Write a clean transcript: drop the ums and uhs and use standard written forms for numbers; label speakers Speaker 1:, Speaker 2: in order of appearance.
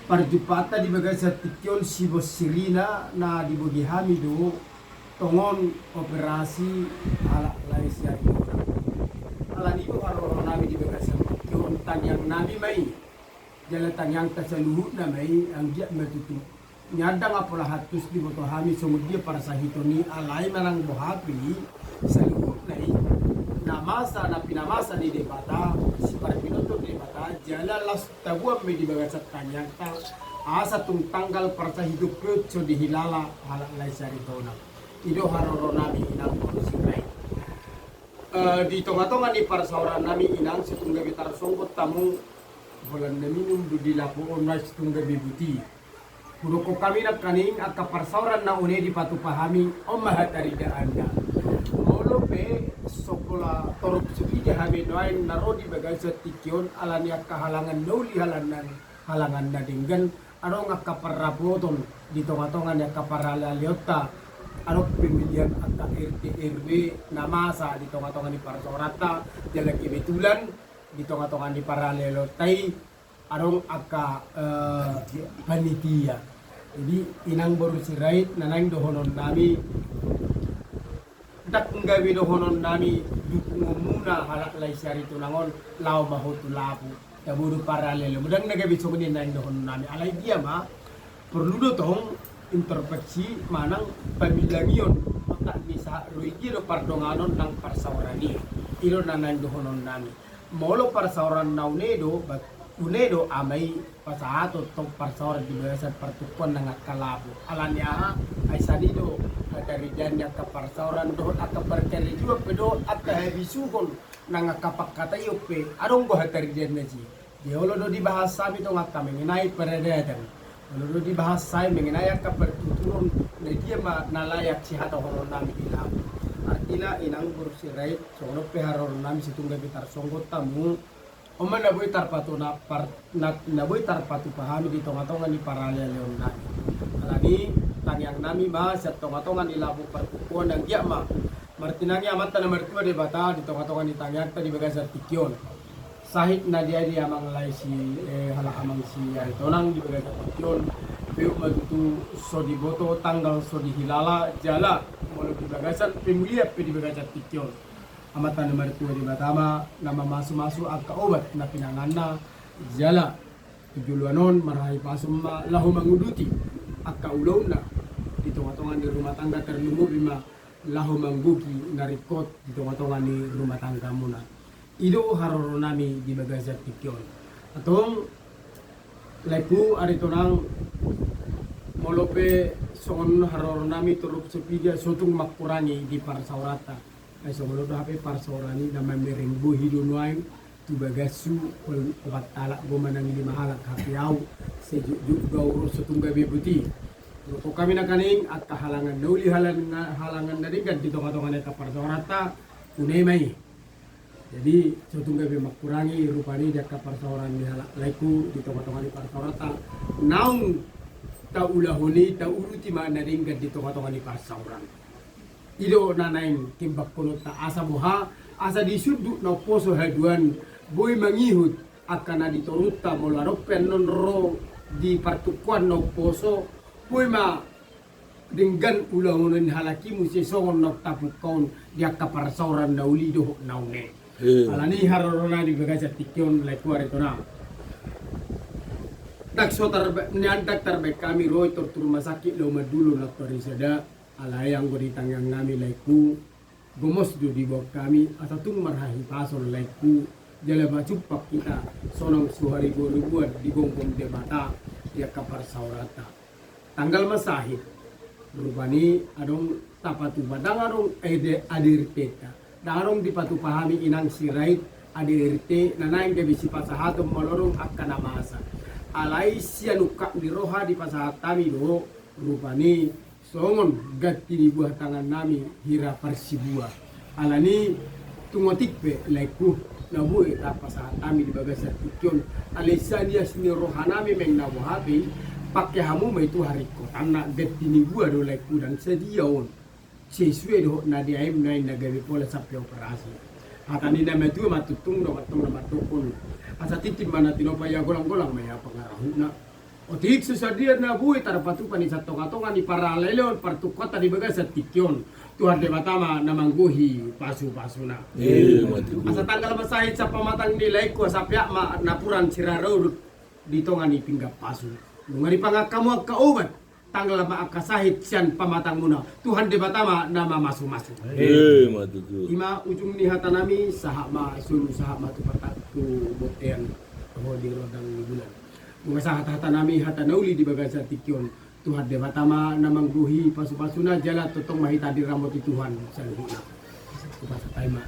Speaker 1: Parjupata di bagai satikyon si Bos Sirina na di bagi hamido tongon operasi ala laisya itu. Ala nido haro nami di bagai satikyon tanyang nami mai jala tanyang tasaluhut na mai ang dia matutu. Nyadang apola hatus di boto hami sumudia para sahitoni alai manang bohapi saluhut nai namasa na pinamasa di debata si para pinoto di debata jala las tabuam me di bagasat kanyang ta asa tung tanggal parsa hidup ke so di hilala halak lai sari tona ido haroro nami inang si lai di tonga-tonga ni para sauran nami inang setungga bitar songkot tamu bulan na minum du di lapo onai setungga bibuti Kuroko kami nak kaning at kaparsauran na une di patu pahami o mahatari da anda. Molo pe sokola torup suki hami noain naro di bagai setikyon alani at kahalangan nauli halangan na dinggan aro nga kaparapoton di tonga-tonga niya kaparalaliota aro pemilihan at ka RT RW na masa di tonga-tonga ni parsaurata jalan kebetulan di tonga-tonga ni paralelotay arong aka panitia. Jadi inang baru sirait nanang dohonon nami dak nggawi dohonon nami dukung muna halak lai syari tunangon lao mahotu lapu ya buru paralelo mudang nagabi sokoni nang dohonon nami alai dia ma perlu dotong introspeksi manang pamilangion maka bisa ruigi do pardonganon nang parsawarani ilo nanang dohonon nami molo parsawaran naunedo unedo amay pasahato tong parsawar di bayasan pertukuan nangat kalabu alanya ay sanido dari janya ka parsawaran doon at kaparkari juga pedo at kahabisugon nang kapak kata yope adong go hatari jan si diolo do dibahas sami tong at kami nginay peredadan do dibahas say menginay ka pertuturon na dia nalayak si hataw horon namin ilang artila inang bursirait sono peharon namin situngga bitar songgot tamu Oman naboy tarpatu naboy tarpatu pahami di tonga-tonga ni paralya leon nami. Alani tangyang nami ma sa tonga-tonga ni labo pertukuan ng giyama. Martinangi amat na mertua de bata di tonga-tonga ni tangyang ta di bagas artikyon. Sahit na dia amang lay si halakamang si tonang di bagas artikyon. Pero matutu so di boto tanggal so di hilala jala molo di bagasan pemulia pe di bagas artikyon. Amatan nomor 2 di Batama nama masu-masu ak obat na pinanganna jala tujuluanon marahay pasumma lahu manguduti ak kaulaw na di tonga-tonga ni rumah tangga terlumub lima lahu manggugi narikot di tonga-tonga ni rumah tangga muna ido haroro nami di bagazat tikyon atong leku arito nang molope songon haroro nami turuk sepiga sotung makurangi di parsaurata ay sumulod na hape parsaurani na mamirengbo hidunuain tu bagasu kul obat talak gomanang lima halak hapiaw sejuk gauro setungga bebuti Ruko kami na kaning at kahalangan nauli halangan na rin kan dito katongan na kaparsaurata unay may jadi setungga be makurangi rupani dia kaparsauran ni halak laiku dito katongan ni parsaurata naung taulahuni tauruti mana rin kan dito katongan ni parsauran ido nanaing timbak kunut ta asa buha asa disuduk na poso haduan boy mangihut akan ditoruta molaropen non ro di partukuan no poso boy ma dinggan ulangunan halaki musi songon no tapukaun dia kaparsauran nauli do naune alani harorona di bagaja tikyon laiku aritona tak sotar nyantak terbaik kami roy tortur rumah sakit lo madulu nak parisada alayang ko di tanggang nami laiku gumos do di bawah kami atatung marhahi pasol laiku jala bacupak kita sonong suhari ribuan di gongkong debata ya kapar saurata tanggal masahid berubani adong tapatu badang arong adir peta darong di patu pahami inang sirait adir te nanaing bisi pasahatom malorong akan namasa alai sianuka di roha di pasahat kami do rupani songon gati di buah tangan nami hira parsibuah alani tungotik pe laiku nabu etapa saat kami di bagasar tikyon alisanias ni rohanami meng nabuhabi pakai hamu ma itu hari ko anak gati ni buah do laiku dan sediaon sesuai do nadiaim nai nagawi pola sampai operasi hatani nama itu matutung do matong nama tukun asa titim mana tinopaya golang-golang maya pengarahuna Otik susadia na buhi tarapatupan ni sa tonga-tonga ni paralelon partukota di baga sa tikyon. Tuhan de batama na mangguhi pasu-pasu na. Asa tanggal masahit sa pamatang nilay ko sa piak ma napuran siraro dito nga ni pinggap pasu. Ngari pangakamu ang kauban tanggal maakasahit siyan pamatang muna. Tuhan de batama na mamasu-masu. Ima ujung ni hatanami saha ma sulu saha ma tu patatu botean ho di rodang bulan. Mga sa hatanami hatanauli di baga sa tikyon. Tuhan de batama na mangguhi pasu-pasuna jala totong mahita di ramot Tuhan sa luhuna. Kupasa tayo ma.